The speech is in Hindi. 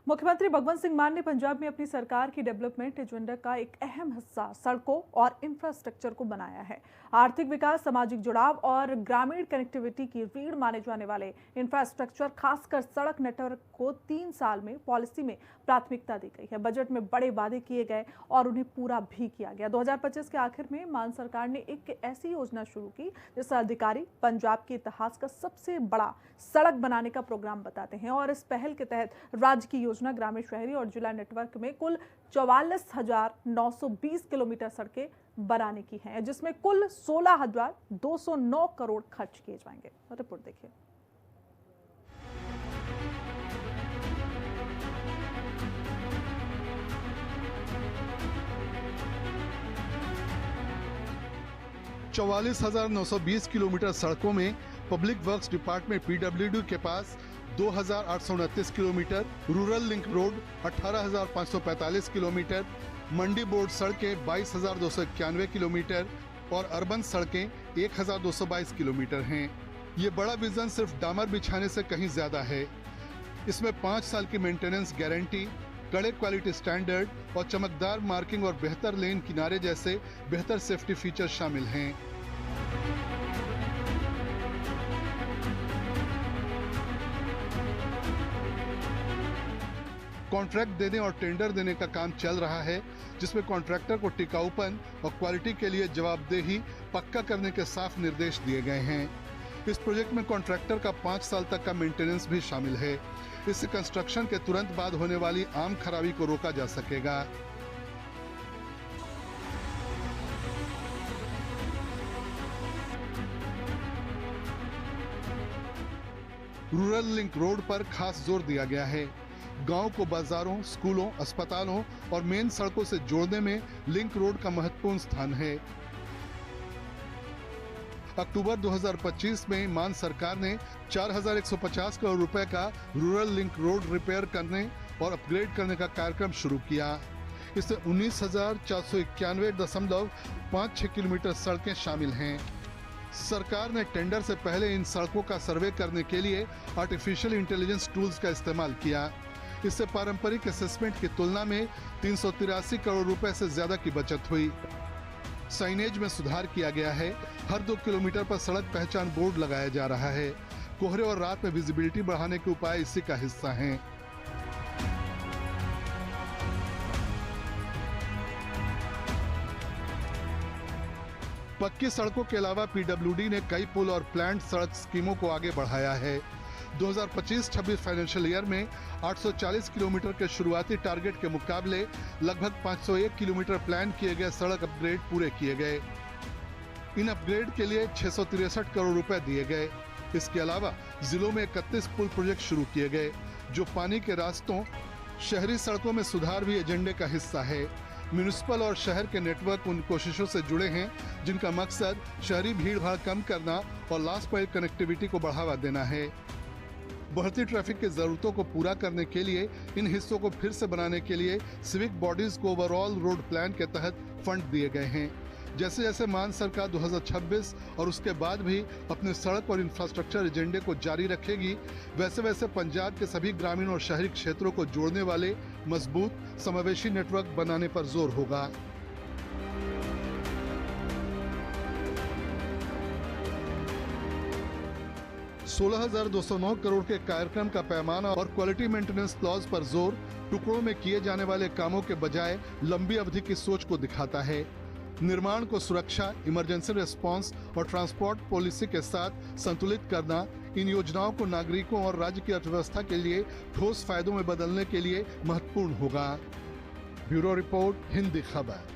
मुख्यमंत्री भगवंत सिंह मान ने पंजाब में अपनी सरकार की डेवलपमेंट एजेंडा का एक अहम हिस्सा सड़कों और इंफ्रास्ट्रक्चर को बनाया है। आर्थिक विकास, सामाजिक जुड़ाव और ग्रामीण कनेक्टिविटी की रीढ़ माने जाने वाले इंफ्रास्ट्रक्चर, खासकर सड़क नेटवर्क को 3 साल में पॉलिसी में प्राथमिकता दी गई है। बजट में बड़े वादे किए गए और उन्हें पूरा भी किया गया। 2025 के आखिर में मान सरकार ने एक ऐसी योजना शुरू की जिसका अधिकारी पंजाब के इतिहास का सबसे बड़ा सड़क बनाने का प्रोग्राम बताते हैं। और इस पहल के तहत राज्य की योजना ग्रामीण, शहरी और जिला नेटवर्क में कुल 44,920 किलोमीटर सड़कें बनाने की हैं, जिसमें कुल 16,209 करोड़ खर्च किए जाएंगे। रिपोर्ट देखिए। चौवालीस 920 किलोमीटर सड़कों में पब्लिक वर्क्स डिपार्टमेंट PWD के पास 2,829 kilometre, rural link road 18,545 kilometre, mandi board सड़कें 22,291 किलोमीटर और अर्बन सड़कें 1,222 किलोमीटर हैं। ये बड़ा विजन सिर्फ डामर बिछाने से कहीं ज्यादा है। इसमें 5 साल की मेंटेनेंस गारंटी, कड़े क्वालिटी स्टैंडर्ड और चमकदार मार्किंग और बेहतर लेन किनारे जैसे बेहतर सेफ्टी फीचर शामिल हैं। कॉन्ट्रैक्ट देने और टेंडर देने का काम चल रहा है, जिसमें कॉन्ट्रैक्टर को टिकाऊपन और क्वालिटी के लिए जवाबदेही पक्का करने के साफ निर्देश दिए गए हैं। इस प्रोजेक्ट में कॉन्ट्रैक्टर का 5 साल तक का मेंटेनेंस भी शामिल है। इससे कंस्ट्रक्शन के तुरंत बाद होने वाली आम खराबी को रोका जा सकेगा। रूरल लिंक रोड पर खास जोर दिया गया है। गांव को बाजारों, स्कूलों, अस्पतालों और मेन सड़कों से जोड़ने में लिंक रोड का महत्वपूर्ण स्थान है। अक्टूबर 2025 में मान सरकार ने 4,150 करोड़ रुपए का रूरल लिंक रोड रिपेयर करने और अपग्रेड करने का कार्यक्रम शुरू किया। इससे 19,491.56 किलोमीटर सड़कें शामिल हैं। सरकार ने टेंडर से पहले इन सड़कों का सर्वे करने के लिए आर्टिफिशियल इंटेलिजेंस टूल्स का इस्तेमाल किया। इससे पारंपरिक असेसमेंट की तुलना में 383 करोड़ रुपए से ज्यादा की बचत हुई। साइनेज में सुधार किया गया है। हर 2 किलोमीटर पर सड़क पहचान बोर्ड लगाया जा रहा है। कोहरे और रात में विजिबिलिटी बढ़ाने के उपाय इसी का हिस्सा हैं। पक्की सड़कों के अलावा PWD ने कई पुल और प्लांट सड़क स्कीमों को आगे बढ़ाया है। 2025-26 फाइनेंशियल ईयर में 840 किलोमीटर के शुरुआती टारगेट के मुकाबले लगभग 501 किलोमीटर प्लान किए गए सड़क अपग्रेड पूरे किए गए। इन अपग्रेड के लिए 663 करोड़ रुपए दिए गए। इसके अलावा जिलों में 31 पुल प्रोजेक्ट शुरू किए गए, जो पानी के रास्तों, शहरी सड़कों में सुधार भी एजेंडे का हिस्सा है। म्यूनिसिपल और शहर के नेटवर्क उन कोशिशों से जुड़े हैं जिनका मकसद शहरी भीड़भाड़ कम करना और लास्ट माइल कनेक्टिविटी को बढ़ावा देना है। बढ़ती ट्रैफिक की जरूरतों को पूरा करने के लिए इन हिस्सों को फिर से बनाने के लिए सिविक बॉडीज को ओवरऑल रोड प्लान के तहत फंड दिए गए हैं। जैसे जैसे मान सरकार 2026 और उसके बाद भी अपने सड़क और इंफ्रास्ट्रक्चर एजेंडे को जारी रखेगी, वैसे वैसे पंजाब के सभी ग्रामीण और शहरी क्षेत्रों को जोड़ने वाले मजबूत समावेशी नेटवर्क बनाने पर जोर होगा। $16,209 करोड़ के कार्यक्रम का पैमाना और क्वालिटी मेंटेनेंस क्लॉज पर जोर टुकड़ों में किए जाने वाले कामों के बजाय लंबी अवधि की सोच को दिखाता है। निर्माण को सुरक्षा, इमरजेंसी रिस्पांस और ट्रांसपोर्ट पॉलिसी के साथ संतुलित करना इन योजनाओं को नागरिकों और राज्य की अर्थव्यवस्था के लिए ठोस फायदों में बदलने के लिए महत्वपूर्ण होगा। ब्यूरो रिपोर्ट, हिंदी खबर।